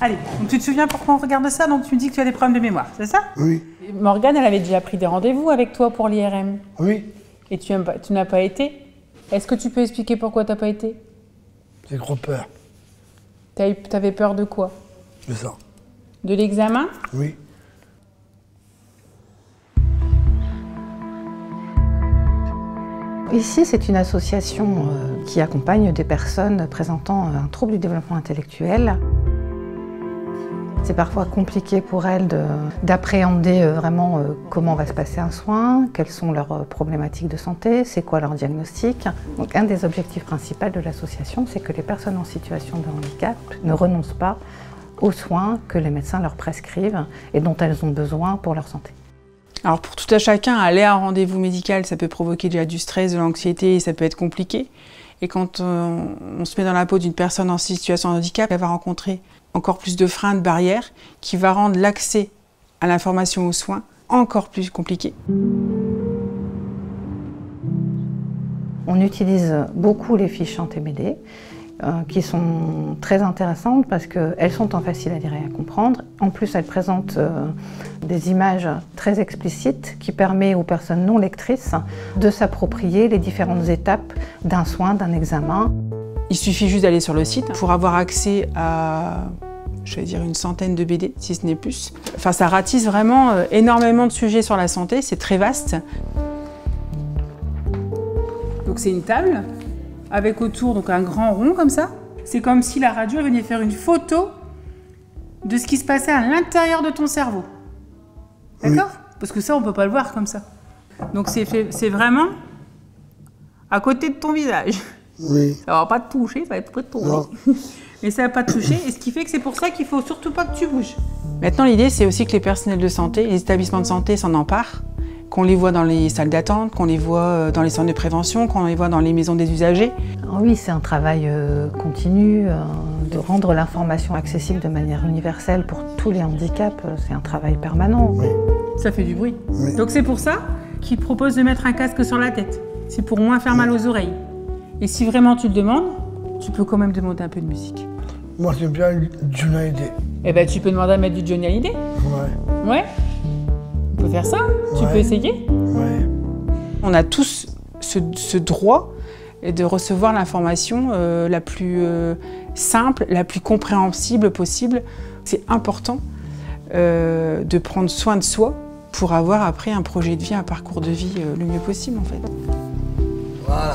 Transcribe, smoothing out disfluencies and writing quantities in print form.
Allez, donc tu te souviens pourquoi on regarde ça? Donc tu me dis que tu as des problèmes de mémoire, c'est ça? Oui. Morgane, elle avait déjà pris des rendez-vous avec toi pour l'IRM. Oui. Et tu n'as pas été? Est-ce que tu peux expliquer pourquoi tu n'as pas été? J'ai trop peur. T'avais peur de quoi? De ça. De l'examen? Oui. Ici, c'est une association qui accompagne des personnes présentant un trouble du développement intellectuel. C'est parfois compliqué pour elles d'appréhender vraiment comment va se passer un soin, quelles sont leurs problématiques de santé, c'est quoi leur diagnostic. Donc, un des objectifs principaux de l'association, c'est que les personnes en situation de handicap ne renoncent pas aux soins que les médecins leur prescrivent et dont elles ont besoin pour leur santé. Alors pour tout à chacun, aller à un rendez-vous médical, ça peut provoquer déjà du stress, de l'anxiété et ça peut être compliqué. Et quand on se met dans la peau d'une personne en situation de handicap, elle va rencontrer encore plus de freins, de barrières, qui va rendre l'accès à l'information aux soins encore plus compliqué. On utilise beaucoup les fiches en TBD, qui sont très intéressantes parce qu'elles sont en facile à lire et à comprendre. En plus, elles présentent des images très explicites qui permettent aux personnes non lectrices de s'approprier les différentes étapes d'un soin, d'un examen. Il suffit juste d'aller sur le site pour avoir accès à, je vais dire, une centaine de BD, si ce n'est plus. Enfin, ça ratisse vraiment énormément de sujets sur la santé, c'est très vaste. Donc c'est une table avec autour donc un grand rond comme ça. C'est comme si la radio venait faire une photo de ce qui se passait à l'intérieur de ton cerveau. D'accord? Oui. Parce que ça, on ne peut pas le voir comme ça. Donc c'est vraiment à côté de ton visage. Oui. Ça va pas te toucher, ça va être près de ton nez. Mais ça va pas te toucher, et ce qui fait que c'est pour ça qu'il faut surtout pas que tu bouges. Maintenant, l'idée, c'est aussi que les personnels de santé, les établissements de santé s'en emparent, qu'on les voit dans les salles d'attente, qu'on les voit dans les centres de prévention, qu'on les voit dans les maisons des usagers. Oui, c'est un travail continu de rendre l'information accessible de manière universelle pour tous les handicaps. C'est un travail permanent. Oui. Ça fait du bruit. Oui. Donc c'est pour ça qu'ils proposent de mettre un casque sur la tête. C'est pour moins faire mal aux oreilles. Et si vraiment tu le demandes, tu peux quand même demander un peu de musique. Moi, j'aime bien Johnny Hallyday. Eh ben, tu peux demander à mettre du Johnny Hallyday. Ouais. Ouais. On peut faire ça. Tu peux essayer. Ouais. On a tous ce droit de recevoir l'information la plus simple, la plus compréhensible possible. C'est important de prendre soin de soi pour avoir après un projet de vie, un parcours de vie le mieux possible en fait. Voilà.